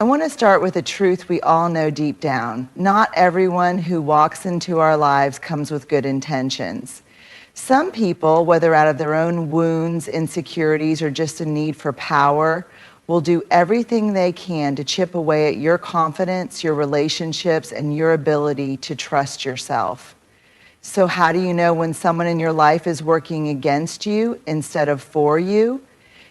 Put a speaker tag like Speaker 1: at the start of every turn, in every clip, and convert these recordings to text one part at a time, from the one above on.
Speaker 1: I want to start with a truth we all know deep down. Not everyone who walks into our lives comes with good intentions. Some people, whether out of their own wounds, insecurities, or just a need for power, will do everything they can to chip away at your confidence, your relationships, and your ability to trust yourself. So how do you know when someone in your life is working against you instead of for you?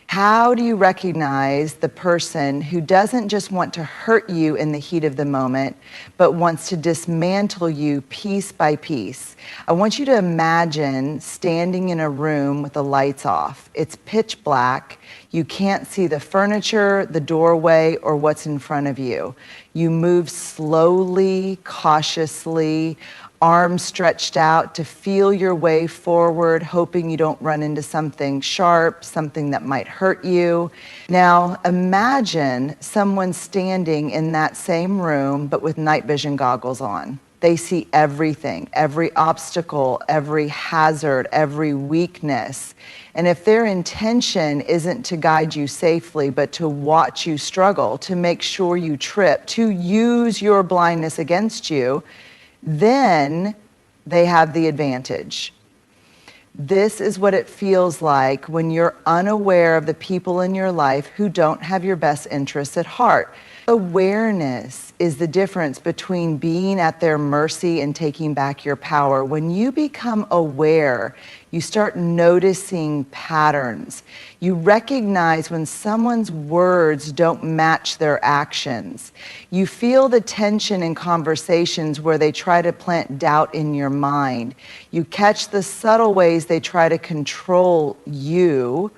Speaker 1: How do you recognize the person who doesn't just want to hurt you in the heat of the moment, but wants to dismantle you piece by piece? I want you to imagine standing in a room with the lights off. It's pitch black. You can't see the furniture, the doorway, or what's in front of you. You move slowly, cautiously, arms stretched out to feel your way forward, hoping you don't run into something sharp, something that might hurt you. Now, imagine someone standing in that same room, but with night vision goggles on. They see everything, every obstacle, every hazard, every weakness. And if their intention isn't to guide you safely, but to watch you struggle, to make sure you trip, to use your blindness against you, then they have the advantage. This is what it feels like when you're unaware of the people in your life who don't have your best interests at heart. Awareness is the difference between being at their mercy and taking back your power. When you become aware, you start noticing patterns. You recognize when someone's words don't match their actions. You feel the tension in conversations where they try to plant doubt in your mind. You catch the subtle ways they try to control you,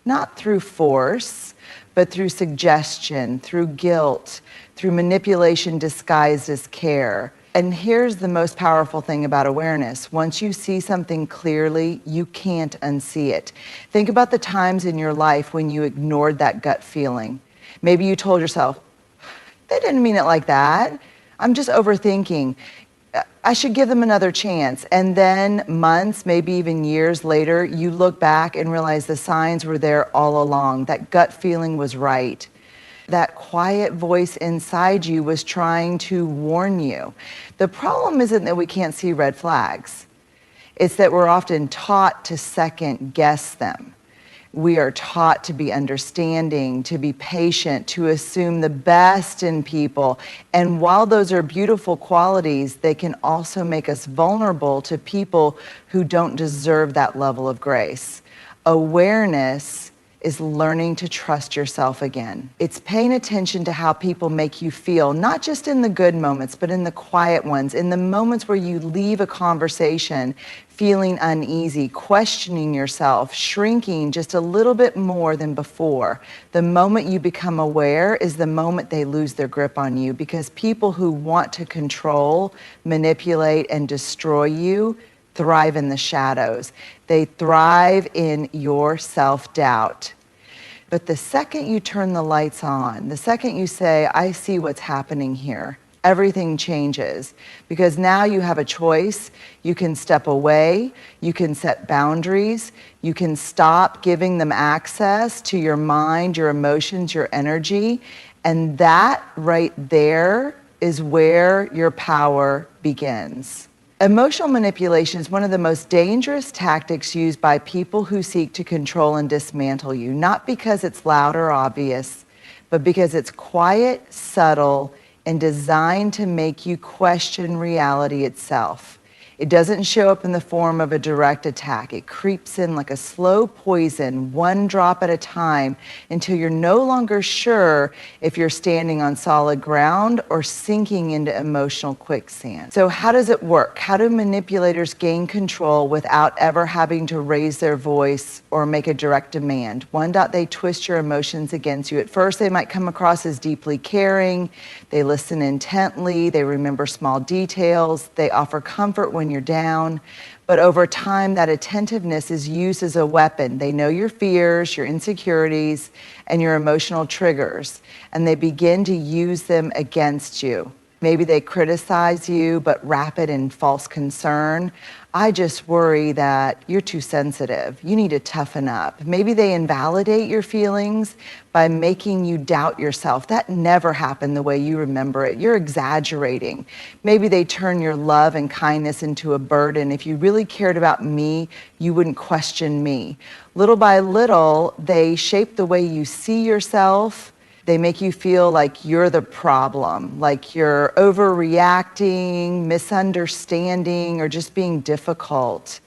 Speaker 1: not through force, but through suggestion, through guilt, through manipulation disguised as care. And here's the most powerful thing about awareness. Once you see something clearly, you can't unsee it. Think about the times in your life when you ignored that gut feeling. Maybe you told yourself, they didn't mean it like that. I'm just overthinking. I should give them another chance. And then months, maybe even years later, you look back and realize the signs were there all along. That gut feeling was right. That quiet voice inside you was trying to warn you. The problem isn't that we can't see red flags. It's that we're often taught to second guess them. We are taught to be understanding, to be patient, to assume the best in people. And while those are beautiful qualities, they can also make us vulnerable to people who don't deserve that level of grace. Awareness is learning to trust yourself again. It's paying attention to how people make you feel, not just in the good moments, but in the quiet ones, in the moments where you leave a conversation feeling uneasy, questioning yourself, shrinking just a little bit more than before. The moment you become aware is the moment they lose their grip on you, because people who want to control, manipulate, and destroy you thrive in the shadows. They thrive in your self-doubt. But the second you turn the lights on, the second you say, I see what's happening here, everything changes, because now you have a choice. You can step away, you can set boundaries, you can stop giving them access to your mind, your emotions, your energy, and that right there is where your power begins. Emotional manipulation is one of the most dangerous tactics used by people who seek to control and dismantle you, not because it's loud or obvious, but because it's quiet, subtle, and designed to make you question reality itself. It doesn't show up in the form of a direct attack. It creeps in like a slow poison, one drop at a time, until you're no longer sure if you're standing on solid ground or sinking into emotional quicksand. So how does it work? How do manipulators gain control without ever having to raise their voice or make a direct demand? One, they twist your emotions against you. At first, they might come across as deeply caring. They listen intently. They remember small details. They offer comfort when you're down. But over time, that attentiveness is used as a weapon. They know your fears, your insecurities, and your emotional triggers, and they begin to use them against you. Maybe they criticize you, but wrap it in false concern. I just worry that you're too sensitive. You need to toughen up. Maybe they invalidate your feelings by making you doubt yourself. That never happened the way you remember it. You're exaggerating. Maybe they turn your love and kindness into a burden. If you really cared about me, you wouldn't question me. Little by little, they shape the way you see yourself. They make you feel like you're the problem, like you're overreacting, misunderstanding, or just being difficult.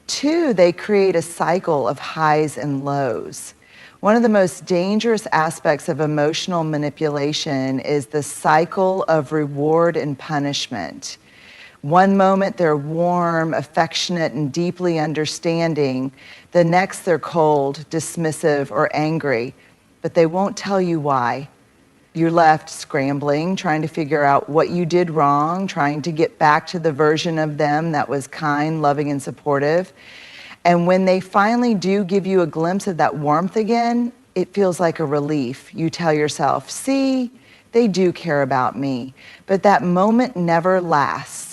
Speaker 1: 2, they create a cycle of highs and lows. One of the most dangerous aspects of emotional manipulation is the cycle of reward and punishment. One moment they're warm, affectionate, and deeply understanding. The next they're cold, dismissive, or angry. But they won't tell you why. You're left scrambling, trying to figure out what you did wrong, trying to get back to the version of them that was kind, loving, and supportive. And when they finally do give you a glimpse of that warmth again, it feels like a relief. You tell yourself, see, they do care about me. But that moment never lasts.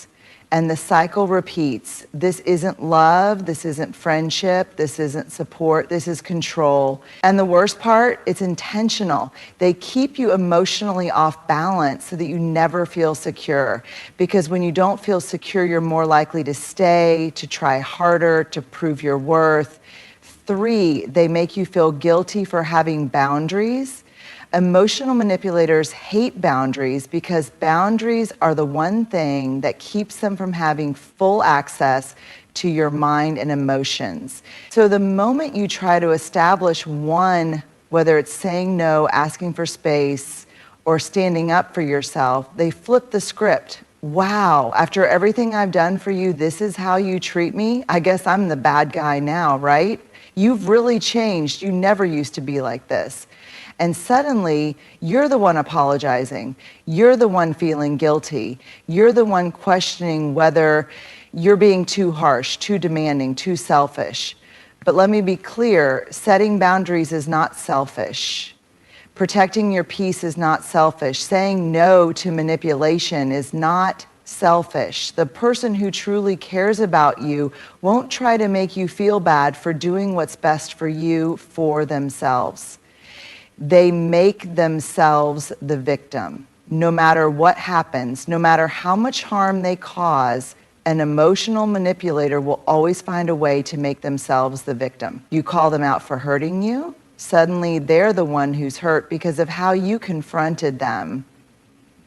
Speaker 1: And the cycle repeats. This isn't love, this isn't friendship, this isn't support, this is control. And the worst part, it's intentional. They keep you emotionally off balance so that you never feel secure. Because when you don't feel secure, you're more likely to stay, to try harder, to prove your worth. 3, they make you feel guilty for having boundaries. Emotional manipulators hate boundaries because boundaries are the one thing that keeps them from having full access to your mind and emotions. So the moment you try to establish one, whether it's saying no, asking for space, or standing up for yourself, they flip the script. Wow, after everything I've done for you, this is how you treat me? I guess I'm the bad guy now, right? You've really changed. You never used to be like this. And suddenly, you're the one apologizing. You're the one feeling guilty. You're the one questioning whether you're being too harsh, too demanding, too selfish. But let me be clear, setting boundaries is not selfish. Protecting your peace is not selfish. Saying no to manipulation is not selfish. The person who truly cares about you won't try to make you feel bad for doing what's best for you for themselves. They make themselves the victim. No matter what happens, no matter how much harm they cause, an emotional manipulator will always find a way to make themselves the victim. You call them out for hurting you, suddenly they're the one who's hurt because of how you confronted them.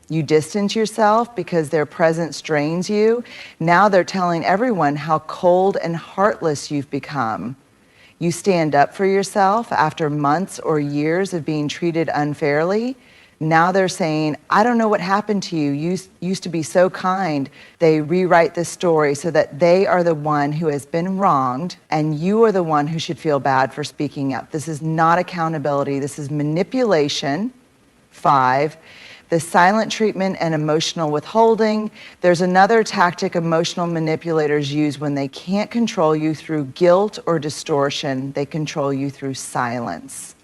Speaker 1: You distance yourself because their presence drains you. Now they're telling everyone how cold and heartless you've become. You stand up for yourself after months or years of being treated unfairly. Now they're saying, I don't know what happened to you. You used to be so kind. They rewrite the story so that they are the one who has been wronged and you are the one who should feel bad for speaking up. This is not accountability. This is manipulation. 5, the silent treatment and emotional withholding. There's another tactic emotional manipulators use when they can't control you through guilt or distortion. They control you through silence.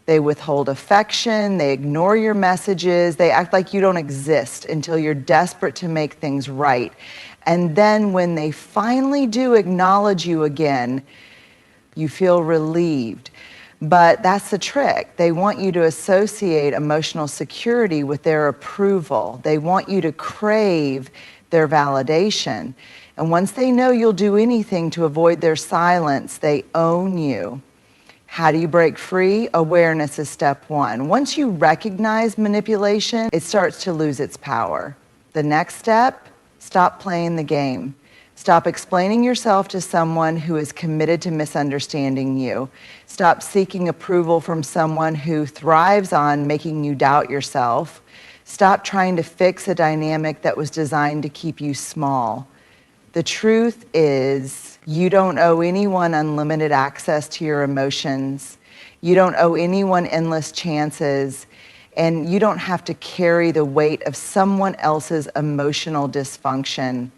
Speaker 1: They withhold affection, they ignore your messages, they act like you don't exist until you're desperate to make things right. And then when they finally do acknowledge you again, you feel relieved. But that's the trick. They want you to associate emotional security with their approval. They want you to crave their validation. And once they know you'll do anything to avoid their silence, they own you. How do you break free? Awareness is step 1. Once you recognize manipulation, it starts to lose its power. The next step, stop playing the game. Stop explaining yourself to someone who is committed to misunderstanding you. Stop seeking approval from someone who thrives on making you doubt yourself. Stop trying to fix a dynamic that was designed to keep you small. The truth is, you don't owe anyone unlimited access to your emotions. You don't owe anyone endless chances. And you don't have to carry the weight of someone else's emotional dysfunction.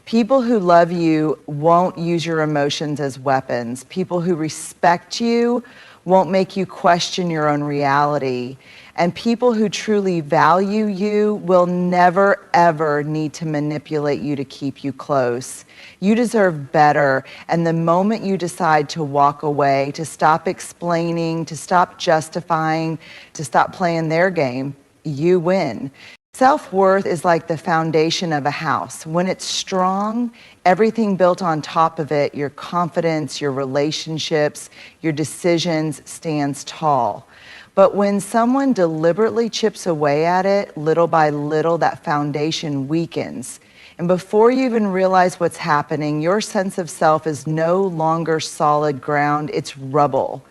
Speaker 1: People who love you won't use your emotions as weapons. People who respect you won't make you question your own reality. And people who truly value you will never, ever need to manipulate you to keep you close. You deserve better. And the moment you decide to walk away, to stop explaining, to stop justifying, to stop playing their game, you win. Self-worth is like the foundation of a house. When it's strong, everything built on top of it, your confidence, your relationships, your decisions, stands tall. But when someone deliberately chips away at it, little by little, that foundation weakens. And before you even realize what's happening, your sense of self is no longer solid ground, it's rubble.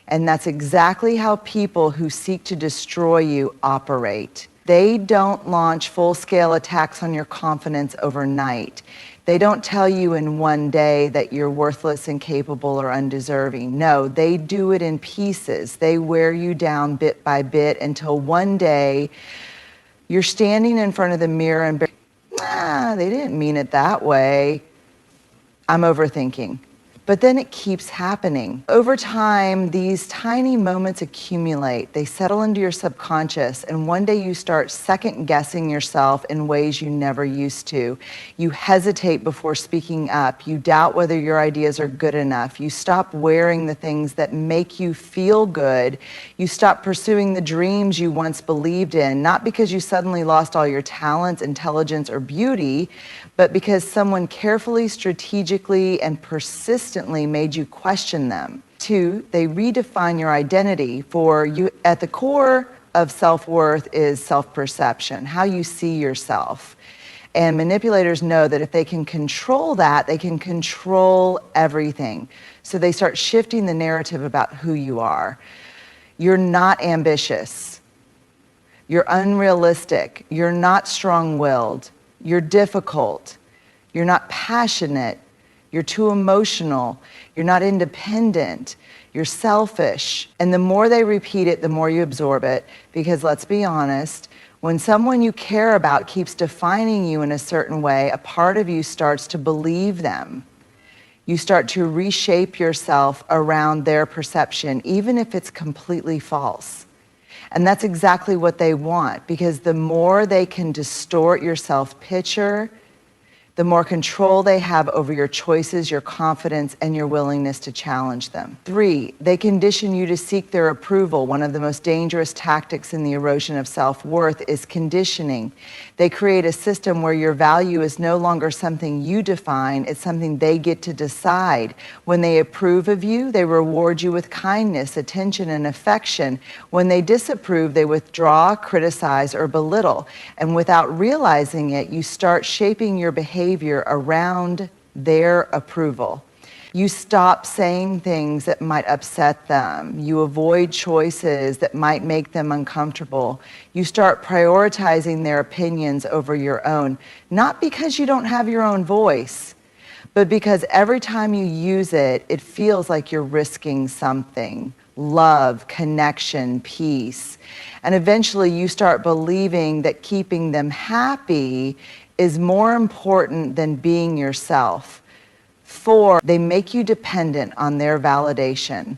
Speaker 1: And that's exactly how people who seek to destroy you operate. They don't launch full-scale attacks on your confidence overnight. They don't tell you in one day that you're worthless, incapable, or undeserving. No, they do it in pieces. They wear you down bit by bit until one day you're standing in front of the mirror and they didn't mean it that way. I'm overthinking. But then it keeps happening. Over time, these tiny moments accumulate. They settle into your subconscious, and one day you start second-guessing yourself in ways you never used to. You hesitate before speaking up. You doubt whether your ideas are good enough. You stop wearing the things that make you feel good. You stop pursuing the dreams you once believed in, not because you suddenly lost all your talents, intelligence, or beauty, but because someone carefully, strategically, and persistently made you question them. 2, they redefine your identity. For you, at the core of self-worth is self-perception, how you see yourself. And manipulators know that if they can control that, they can control everything. So they start shifting the narrative about who you are. You're not ambitious. You're unrealistic. You're not strong-willed. You're difficult, you're not passionate, you're too emotional, you're not independent, you're selfish. And the more they repeat it, the more you absorb it, because let's be honest, when someone you care about keeps defining you in a certain way, a part of you starts to believe them. You start to reshape yourself around their perception, even if it's completely false. And that's exactly what they want, because the more they can distort your self-picture, the more control they have over your choices, your confidence, and your willingness to challenge them. 3, they condition you to seek their approval. One of the most dangerous tactics in the erosion of self-worth is conditioning. They create a system where your value is no longer something you define, it's something they get to decide. When they approve of you, they reward you with kindness, attention, and affection. When they disapprove, they withdraw, criticize, or belittle. And without realizing it, you start shaping your behavior around their approval. You stop saying things that might upset them. You avoid choices that might make them uncomfortable. You start prioritizing their opinions over your own, not because you don't have your own voice, but because every time you use it, it feels like you're risking something. Love, connection, peace. And eventually you start believing that keeping them happy is more important than being yourself. 4, they make you dependent on their validation.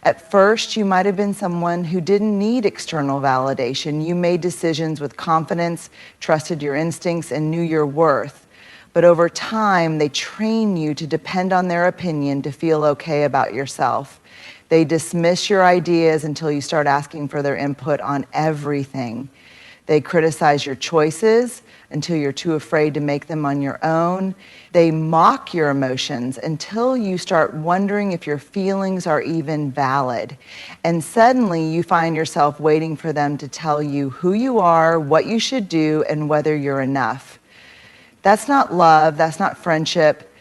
Speaker 1: At first, you might have been someone who didn't need external validation. You made decisions with confidence, trusted your instincts, and knew your worth. But over time, they train you to depend on their opinion to feel okay about yourself. They dismiss your ideas until you start asking for their input on everything. They criticize your choices until you're too afraid to make them on your own. They mock your emotions until you start wondering if your feelings are even valid. And suddenly you find yourself waiting for them to tell you who you are, what you should do, and whether you're enough. That's not love, that's not friendship,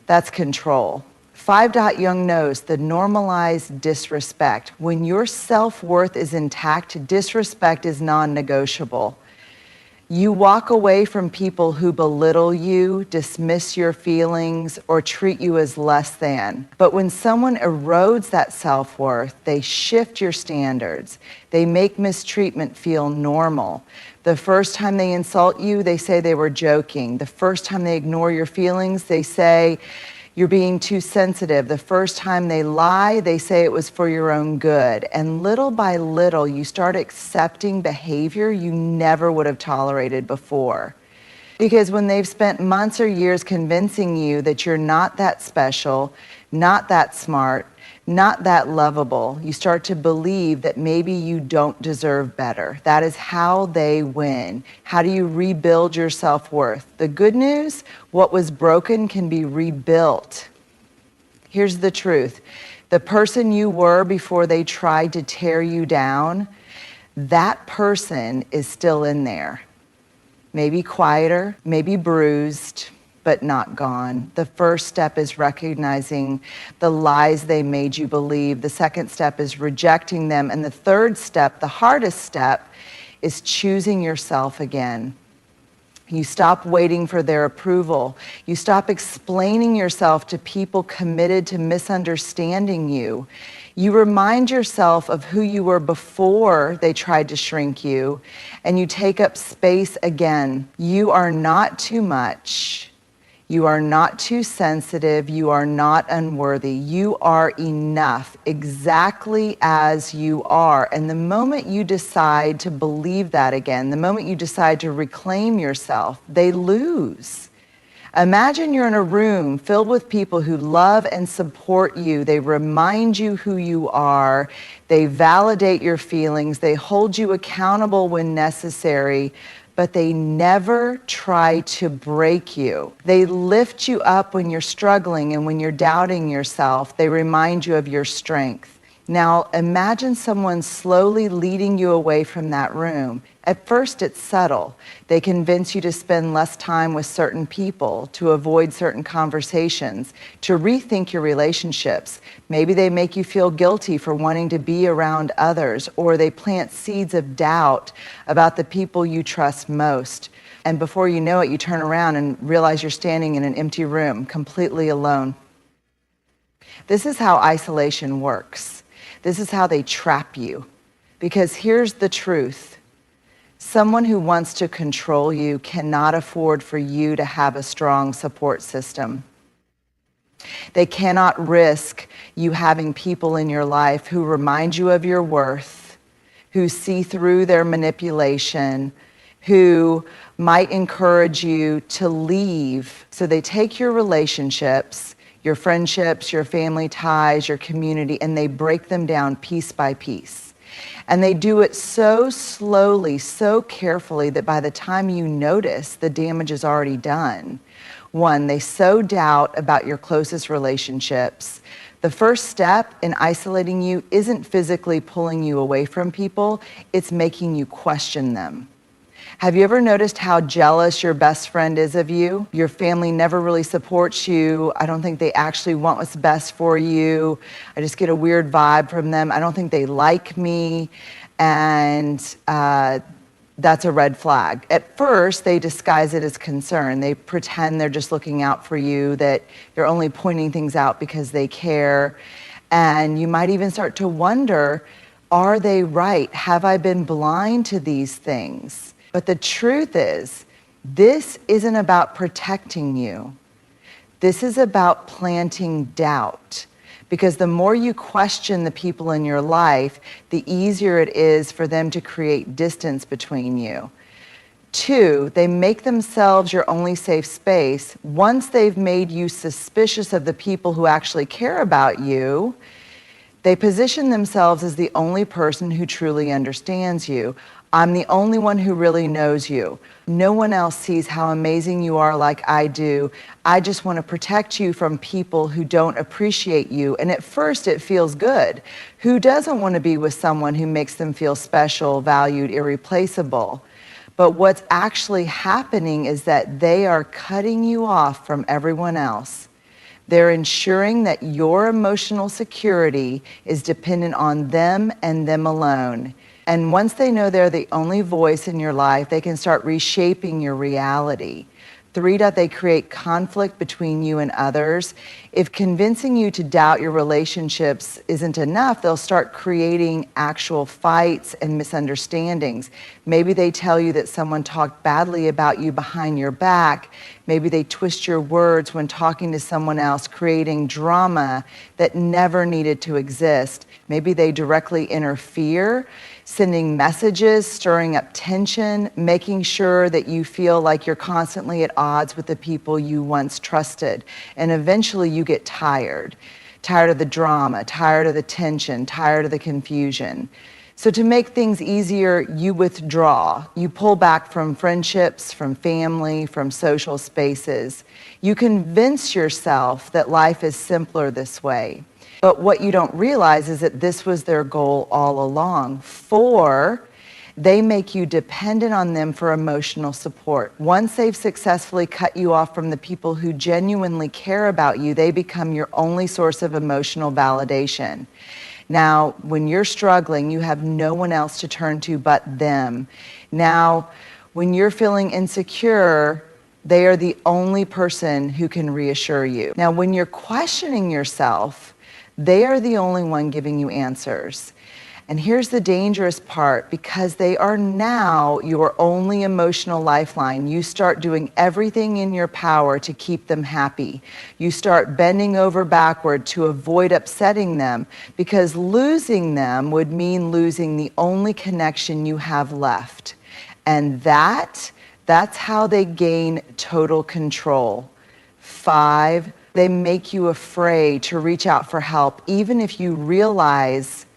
Speaker 1: that's control. 5. Jung knows the normalized disrespect. When your self-worth is intact, disrespect is non-negotiable. You walk away from people who belittle you, dismiss your feelings, or treat you as less than. But when someone erodes that self-worth, they shift your standards. They make mistreatment feel normal. The first time they insult you, they say they were joking. The first time they ignore your feelings, they say, You're being too sensitive. The first time they lie, they say it was for your own good. And little by little, you start accepting behavior you never would have tolerated before. Because when they've spent months or years convincing you that you're not that special, not that smart, not that lovable, you start to believe that maybe you don't deserve better. That is how they win. How do you rebuild your self-worth? The good news, what was broken can be rebuilt. Here's the truth. The person you were before they tried to tear you down, that person is still in there. Maybe quieter, maybe bruised, but not gone. The first step is recognizing the lies they made you believe. The second step is rejecting them. And the third step, the hardest step, is choosing yourself again. You stop waiting for their approval. You stop explaining yourself to people committed to misunderstanding you. You remind yourself of who you were before they tried to shrink you, and you take up space again. You are not too much. You are not too sensitive. You are not unworthy. You are enough exactly as you are. And the moment you decide to believe that again, the moment you decide to reclaim yourself, they lose. Imagine you're in a room filled with people who love and support you. They remind you who you are. They validate your feelings. They hold you accountable when necessary. But they never try to break you. They lift you up when you're struggling and when you're doubting yourself. They remind you of your strength. Now, imagine someone slowly leading you away from that room. At first, it's subtle. They convince you to spend less time with certain people, to avoid certain conversations, to rethink your relationships. Maybe they make you feel guilty for wanting to be around others, or they plant seeds of doubt about the people you trust most. And before you know it, you turn around and realize you're standing in an empty room, completely alone. This is how isolation works. This is how they trap you. Because here's the truth. Someone who wants to control you cannot afford for you to have a strong support system. They cannot risk you having people in your life who remind you of your worth, who see through their manipulation, who might encourage you to leave. So they take your relationships, your friendships, your family ties, your community, and they break them down piece by piece. And they do it so slowly, so carefully that by the time you notice, the damage is already done. One, they sow doubt about your closest relationships. The first step in isolating you isn't physically pulling you away from people, it's making you question them. Have you ever noticed how jealous your best friend is of you? Your family never really supports you. I don't think they actually want what's best for you. I just get a weird vibe from them. I don't think they like me. And that's a red flag. At first, they disguise it as concern. They pretend they're just looking out for you, that they're only pointing things out because they care. And you might even start to wonder, are they right? Have I been blind to these things? But the truth is, this isn't about protecting you. This is about planting doubt. Because the more you question the people in your life, the easier it is for them to create distance between you. Two, they make themselves your only safe space. Once they've made you suspicious of the people who actually care about you, they position themselves as the only person who truly understands you. I'm the only one who really knows you. No one else sees how amazing you are like I do. I just want to protect you from people who don't appreciate you. And at first it feels good. Who doesn't want to be with someone who makes them feel special, valued, irreplaceable? But what's actually happening is that they are cutting you off from everyone else. They're ensuring that your emotional security is dependent on them and them alone. And once they know they're the only voice in your life, they can start reshaping your reality. 3, they create conflict between you and others. If convincing you to doubt your relationships isn't enough, they'll start creating actual fights and misunderstandings. Maybe they tell you that someone talked badly about you behind your back. Maybe they twist your words when talking to someone else, creating drama that never needed to exist. Maybe they directly interfere, sending messages, stirring up tension, making sure that you feel like you're constantly at odds with the people you once trusted. And eventually you get tired of the drama, tired of the tension, tired of the confusion. So to make things easier, you withdraw. You pull back from friendships, from family, from social spaces. You convince yourself that life is simpler this way. But what you don't realize is that this was their goal all along. 4, they make you dependent on them for emotional support. Once they've successfully cut you off from the people who genuinely care about you, they become your only source of emotional validation. Now, when you're struggling, you have no one else to turn to but them. Now, when you're feeling insecure, they are the only person who can reassure you. Now, when you're questioning yourself, they are the only one giving you answers. And here's the dangerous part, because they are now your only emotional lifeline. You start doing everything in your power to keep them happy. You start bending over backward to avoid upsetting them, because losing them would mean losing the only connection you have left. And that's how they gain total control. 5, they make you afraid to reach out for help, even if you realize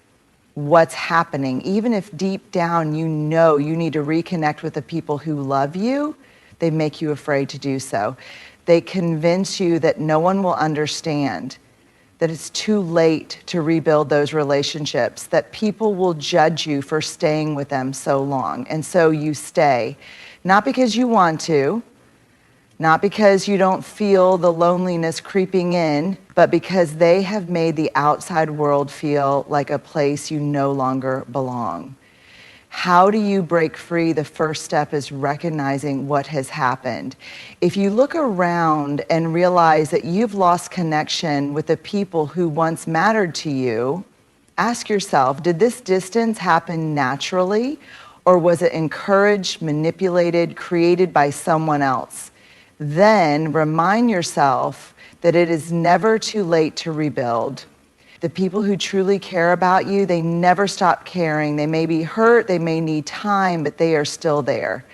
Speaker 1: what's happening. Even if deep down you know you need to reconnect with the people who love you, they make you afraid to do so. They convince you that no one will understand, that it's too late to rebuild those relationships, that people will judge you for staying with them so long. And so you stay, not because you want to, not because you don't feel the loneliness creeping in, but because they have made the outside world feel like a place you no longer belong. How do you break free? The first step is recognizing what has happened. If you look around and realize that you've lost connection with the people who once mattered to you, ask yourself, did this distance happen naturally, or was it encouraged, manipulated, created by someone else? Then remind yourself that it is never too late to rebuild. The people who truly care about you, they never stop caring. They may be hurt, they may need time, but they are still there.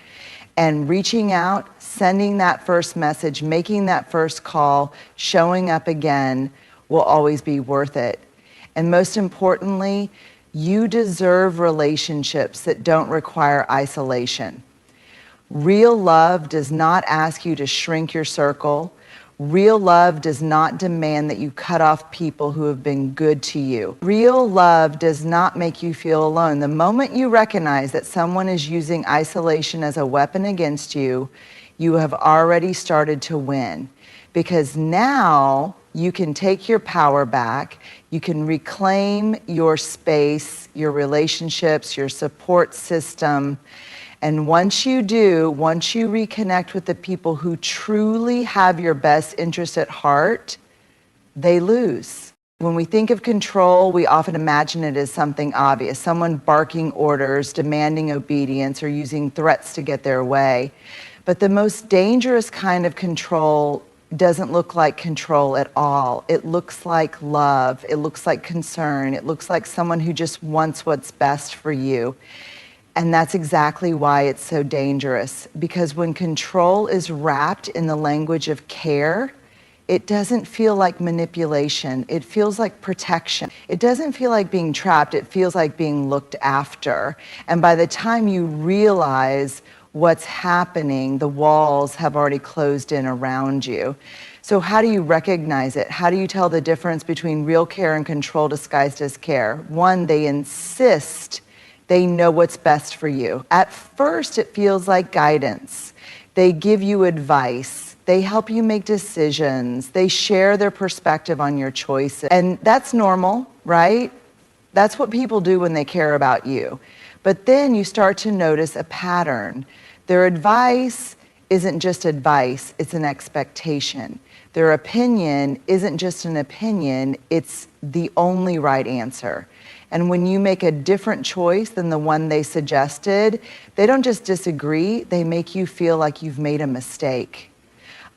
Speaker 1: And reaching out, sending that first message, making that first call, showing up again will always be worth it. And most importantly, you deserve relationships that don't require isolation. Real love does not ask you to shrink your circle. Real love does not demand that you cut off people who have been good to you. Real love does not make you feel alone. The moment you recognize that someone is using isolation as a weapon against you, you have already started to win. Because now you can take your power back, you can reclaim your space, your relationships, your support system. And once you do, once you reconnect with the people who truly have your best interest at heart, they lose. When we think of control, we often imagine it as something obvious, someone barking orders, demanding obedience, or using threats to get their way. But the most dangerous kind of control doesn't look like control at all. It looks like love. It looks like concern. It looks like someone who just wants what's best for you. And that's exactly why it's so dangerous, because when control is wrapped in the language of care, it doesn't feel like manipulation. It feels like protection. It doesn't feel like being trapped. It feels like being looked after. And by the time you realize what's happening, the walls have already closed in around you. So how do you recognize it? How do you tell the difference between real care and control disguised as care? 1, they insist they know what's best for you. At first, it feels like guidance. They give you advice. They help you make decisions. They share their perspective on your choices. And that's normal, right? That's what people do when they care about you. But then you start to notice a pattern. Their advice isn't just advice, it's an expectation. Their opinion isn't just an opinion, it's the only right answer. And when you make a different choice than the one they suggested, they don't just disagree, they make you feel like you've made a mistake.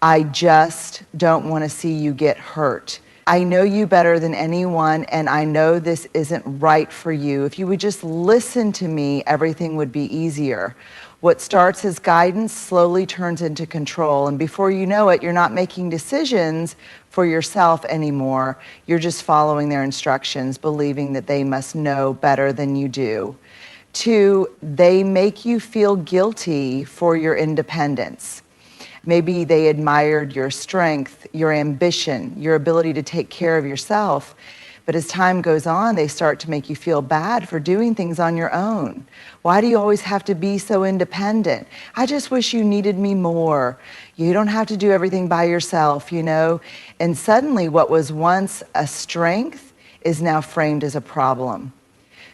Speaker 1: I just don't want to see you get hurt. I know you better than anyone, and I know this isn't right for you. If you would just listen to me, everything would be easier. What starts as guidance slowly turns into control, and before you know it, you're not making decisions for yourself anymore. You're just following their instructions, believing that they must know better than you do. 2, they make you feel guilty for your independence. Maybe they admired your strength, your ambition, your ability to take care of yourself. But as time goes on, they start to make you feel bad for doing things on your own. Why do you always have to be so independent? I just wish you needed me more. You don't have to do everything by yourself, you know? And suddenly what was once a strength is now framed as a problem.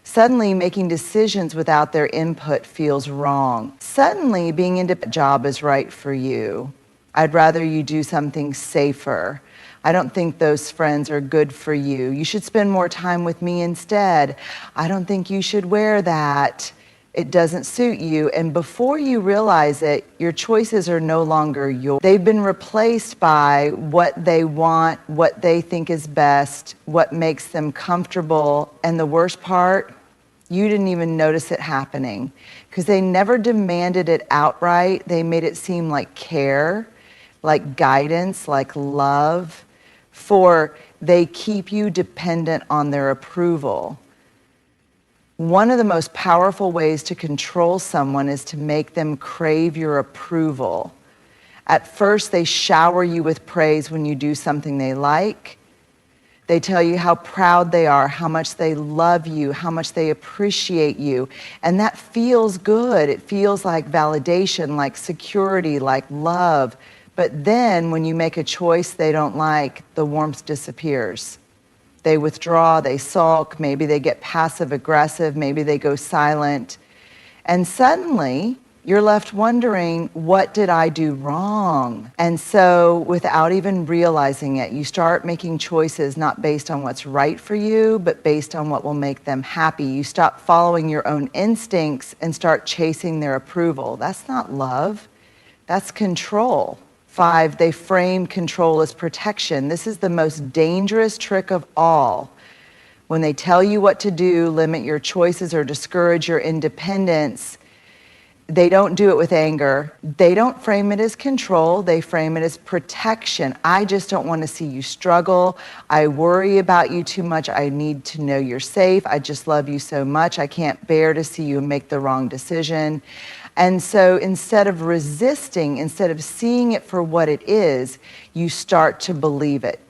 Speaker 1: Suddenly, making decisions without their input feels wrong. Suddenly, being independent job is right for you. I'd rather you do something safer. I don't think those friends are good for you. You should spend more time with me instead. I don't think you should wear that. It doesn't suit you. And before you realize it, your choices are no longer yours. They've been replaced by what they want, what they think is best, what makes them comfortable. And the worst part, you didn't even notice it happening because they never demanded it outright. They made it seem like care, like guidance, like love, for they keep you dependent on their approval. One of the most powerful ways to control someone is to make them crave your approval. At first, they shower you with praise when you do something they like. They tell you how proud they are, how much they love you, how much they appreciate you. And that feels good. It feels like validation, like security, like love. But then when you make a choice they don't like, the warmth disappears. They withdraw, they sulk, maybe they get passive aggressive, maybe they go silent. And suddenly, you're left wondering, what did I do wrong? And so without even realizing it, you start making choices not based on what's right for you, but based on what will make them happy. You stop following your own instincts and start chasing their approval. That's not love, that's control. 5, they frame control as protection. This is the most dangerous trick of all. When they tell you what to do, limit your choices, or discourage your independence, they don't do it with anger. They don't frame it as control. They frame it as protection. I just don't want to see you struggle. I worry about you too much. I need to know you're safe. I just love you so much. I can't bear to see you make the wrong decision. And so instead of resisting, instead of seeing it for what it is, you start to believe it.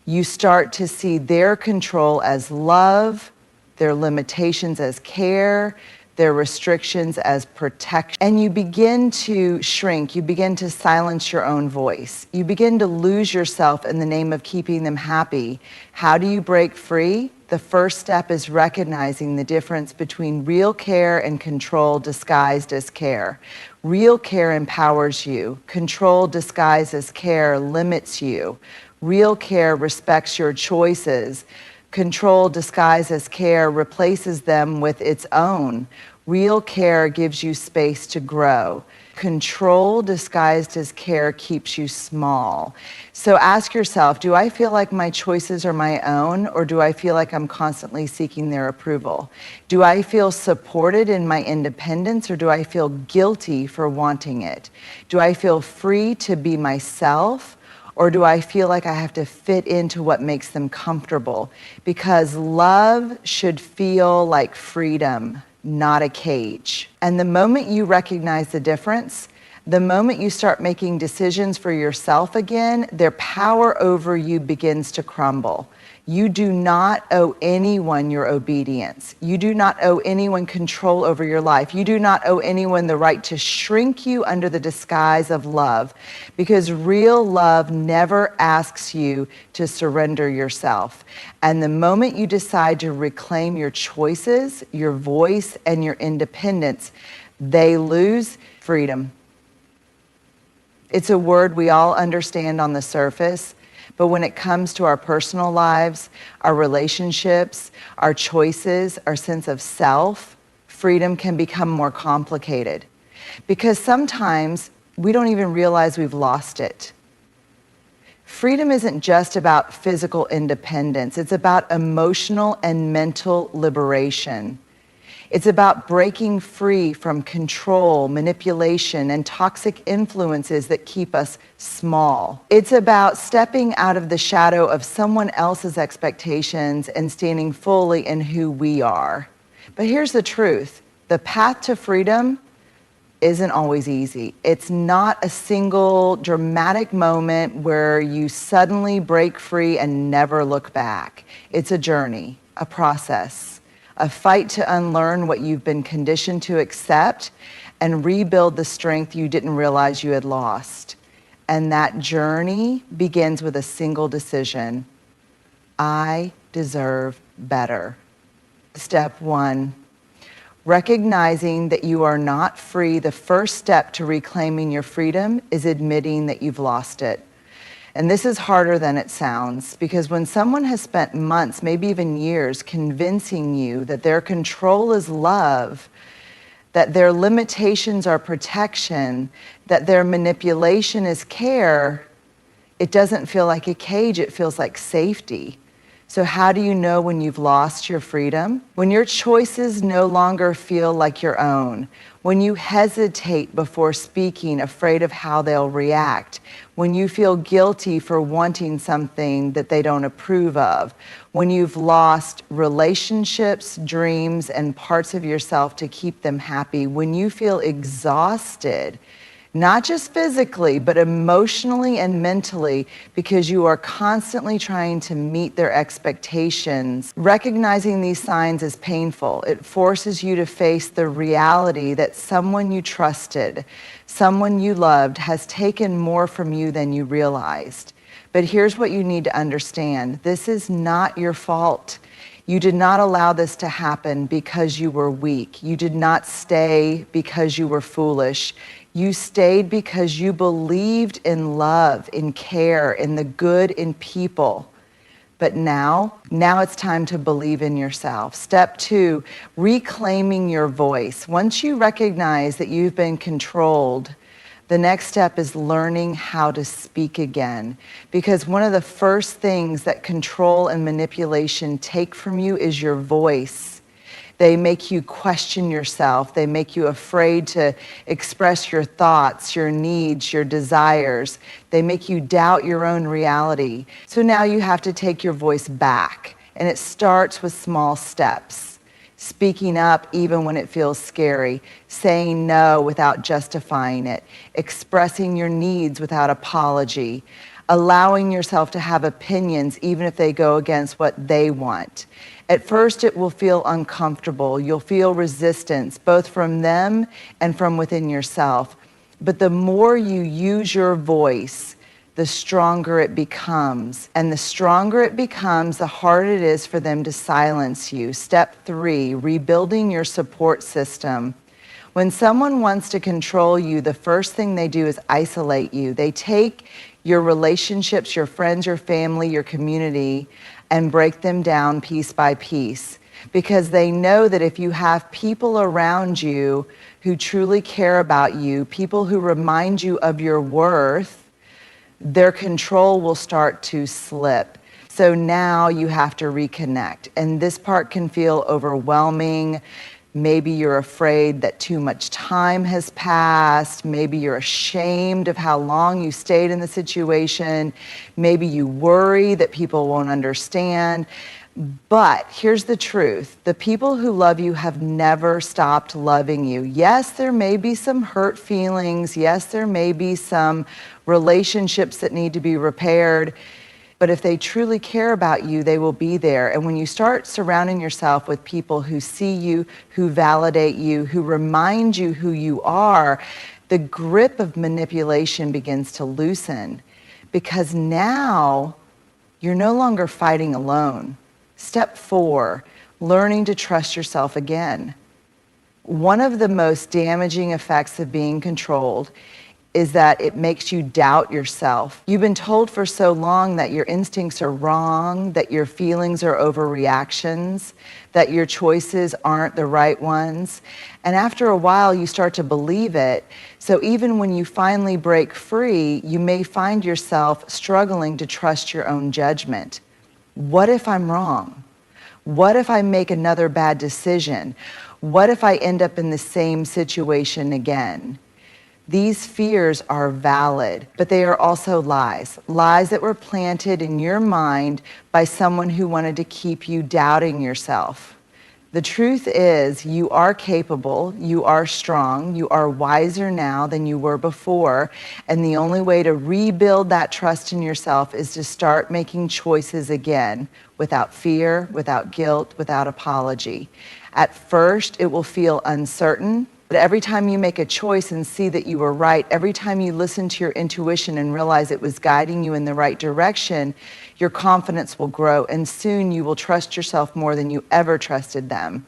Speaker 1: You start to see their control as love, their limitations as care, their restrictions as protection. And you begin to shrink. You begin to silence your own voice. You begin to lose yourself in the name of keeping them happy. How do you break free? The first step is recognizing the difference between real care and control disguised as care. Real care empowers you. Control disguised as care limits you. Real care respects your choices. Control disguised as care replaces them with its own. Real care gives you space to grow. Control disguised as care keeps you small. So ask yourself, do I feel like my choices are my own, or do I feel like I'm constantly seeking their approval? Do I feel supported in my independence, or do I feel guilty for wanting it? Do I feel free to be myself, or do I feel like I have to fit into what makes them comfortable? Because love should feel like freedom, not a cage. And the moment you recognize the difference, the moment you start making decisions for yourself again, their power over you begins to crumble. You do not owe anyone your obedience. You do not owe anyone control over your life. You do not owe anyone the right to shrink you under the disguise of love, because real love never asks you to surrender yourself. And the moment you decide to reclaim your choices, your voice, and your independence, they lose freedom. It's a word we all understand on the surface, but when it comes to our personal lives, our relationships, our choices, our sense of self, freedom can become more complicated. Because sometimes we don't even realize we've lost it. Freedom isn't just about physical independence. It's about emotional and mental liberation. It's about breaking free from control, manipulation, and toxic influences that keep us small. It's about stepping out of the shadow of someone else's expectations and standing fully in who we are. But here's the truth. The path to freedom isn't always easy. It's not a single dramatic moment where you suddenly break free and never look back. It's a journey, a process, a fight to unlearn what you've been conditioned to accept and rebuild the strength you didn't realize you had lost. And that journey begins with a single decision. I deserve better. Step 1. Recognizing that you are not free, the first step to reclaiming your freedom is admitting that you've lost it. And this is harder than it sounds, because when someone has spent months, maybe even years, convincing you that their control is love, that their limitations are protection, that their manipulation is care, it doesn't feel like a cage, it feels like safety. So how do you know when you've lost your freedom? When your choices no longer feel like your own. When you hesitate before speaking, afraid of how they'll react. When you feel guilty for wanting something that they don't approve of. When you've lost relationships, dreams, and parts of yourself to keep them happy. When you feel exhausted, not just physically, but emotionally and mentally, because you are constantly trying to meet their expectations. Recognizing these signs is painful. It forces you to face the reality that someone you trusted, someone you loved, has taken more from you than you realized. But here's what you need to understand. This is not your fault. You did not allow this to happen because you were weak. You did not stay because you were foolish. You stayed because you believed in love, in care, in the good in people. But now it's time to believe in yourself. Step 2, reclaiming your voice. Once you recognize that you've been controlled, the next step is learning how to speak again. Because one of the first things that control and manipulation take from you is your voice. They make you question yourself. They make you afraid to express your thoughts, your needs, your desires. They make you doubt your own reality. So now you have to take your voice back. And it starts with small steps. Speaking up even when it feels scary. Saying no without justifying it. Expressing your needs without apology. Allowing yourself to have opinions even if they go against what they want. At first, it will feel uncomfortable. You'll feel resistance, both from them and from within yourself. But the more you use your voice, the stronger it becomes. And the stronger it becomes, the harder it is for them to silence you. Step 3, rebuilding your support system. When someone wants to control you, the first thing they do is isolate you. They take your relationships, your friends, your family, your community, and break them down piece by piece, because they know that if you have people around you who truly care about you, people who remind you of your worth, their control will start to slip. So now you have to reconnect, and this part can feel overwhelming. Maybe you're afraid that too much time has passed. Maybe you're ashamed of how long you stayed in the situation. Maybe you worry that people won't understand. But here's the truth. The people who love you have never stopped loving you. Yes, there may be some hurt feelings. Yes, there may be some relationships that need to be repaired. But if they truly care about you, they will be there. And when you start surrounding yourself with people who see you, who validate you, who remind you who you are, the grip of manipulation begins to loosen, because now you're no longer fighting alone. Step 4, learning to trust yourself again. One of the most damaging effects of being controlled is that it makes you doubt yourself. You've been told for so long that your instincts are wrong, that your feelings are overreactions, that your choices aren't the right ones. And after a while, you start to believe it. So even when you finally break free, you may find yourself struggling to trust your own judgment. What if I'm wrong? What if I make another bad decision? What if I end up in the same situation again? These fears are valid, but they are also lies. Lies that were planted in your mind by someone who wanted to keep you doubting yourself. The truth is, you are capable, you are strong, you are wiser now than you were before, and the only way to rebuild that trust in yourself is to start making choices again, without fear, without guilt, without apology. At first, it will feel uncertain, but every time you make a choice and see that you were right, every time you listen to your intuition and realize it was guiding you in the right direction, your confidence will grow, and soon you will trust yourself more than you ever trusted them.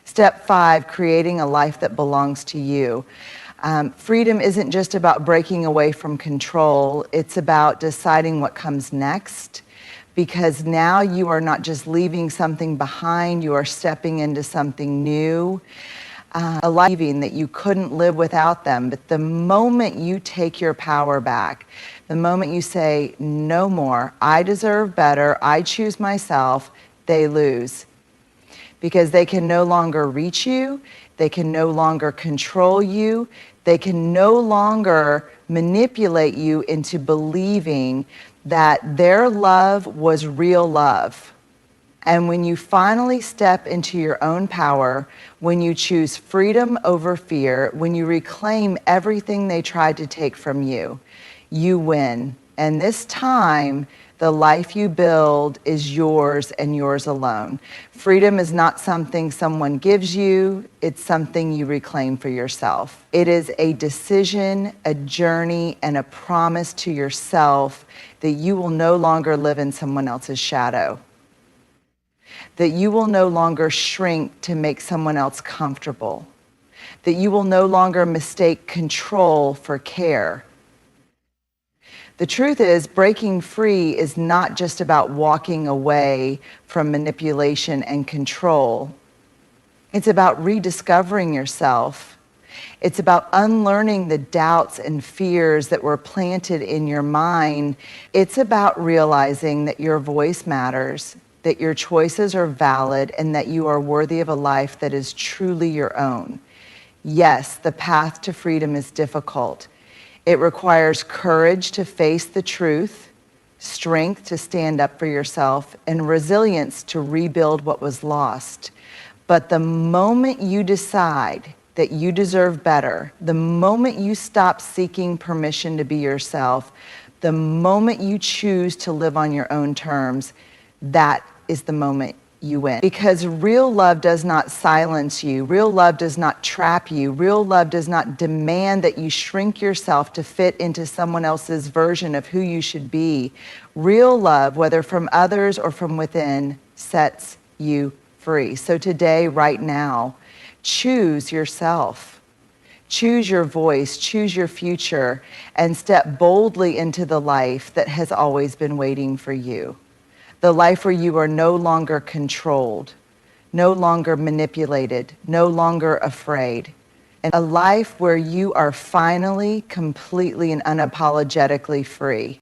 Speaker 1: Step 5, creating a life that belongs to you. Freedom isn't just about breaking away from control, it's about deciding what comes next. Because now you are not just leaving something behind, you are stepping into something new. A life that you couldn't live without them. But the moment you take your power back, the moment you say, no more, I deserve better, I choose myself, they lose. Because they can no longer reach you, they can no longer control you, they can no longer manipulate you into believing that their love was real love. And when you finally step into your own power, when you choose freedom over fear, when you reclaim everything they tried to take from you, you win. And this time, the life you build is yours and yours alone. Freedom is not something someone gives you, it's something you reclaim for yourself. It is a decision, a journey, and a promise to yourself that you will no longer live in someone else's shadow. That you will no longer shrink to make someone else comfortable. That you will no longer mistake control for care. The truth is, breaking free is not just about walking away from manipulation and control. It's about rediscovering yourself. It's about unlearning the doubts and fears that were planted in your mind. It's about realizing that your voice matters, that your choices are valid, and that you are worthy of a life that is truly your own. Yes, the path to freedom is difficult. It requires courage to face the truth, strength to stand up for yourself, and resilience to rebuild what was lost. But the moment you decide that you deserve better, the moment you stop seeking permission to be yourself, the moment you choose to live on your own terms, that is the moment you win. Because real love does not silence you. Real love does not trap you. Real love does not demand that you shrink yourself to fit into someone else's version of who you should be. Real love, whether from others or from within, sets you free. So today, right now, choose yourself. Choose your voice, choose your future, and step boldly into the life that has always been waiting for you. The life where you are no longer controlled, no longer manipulated, no longer afraid. And a life where you are finally, completely, and unapologetically free.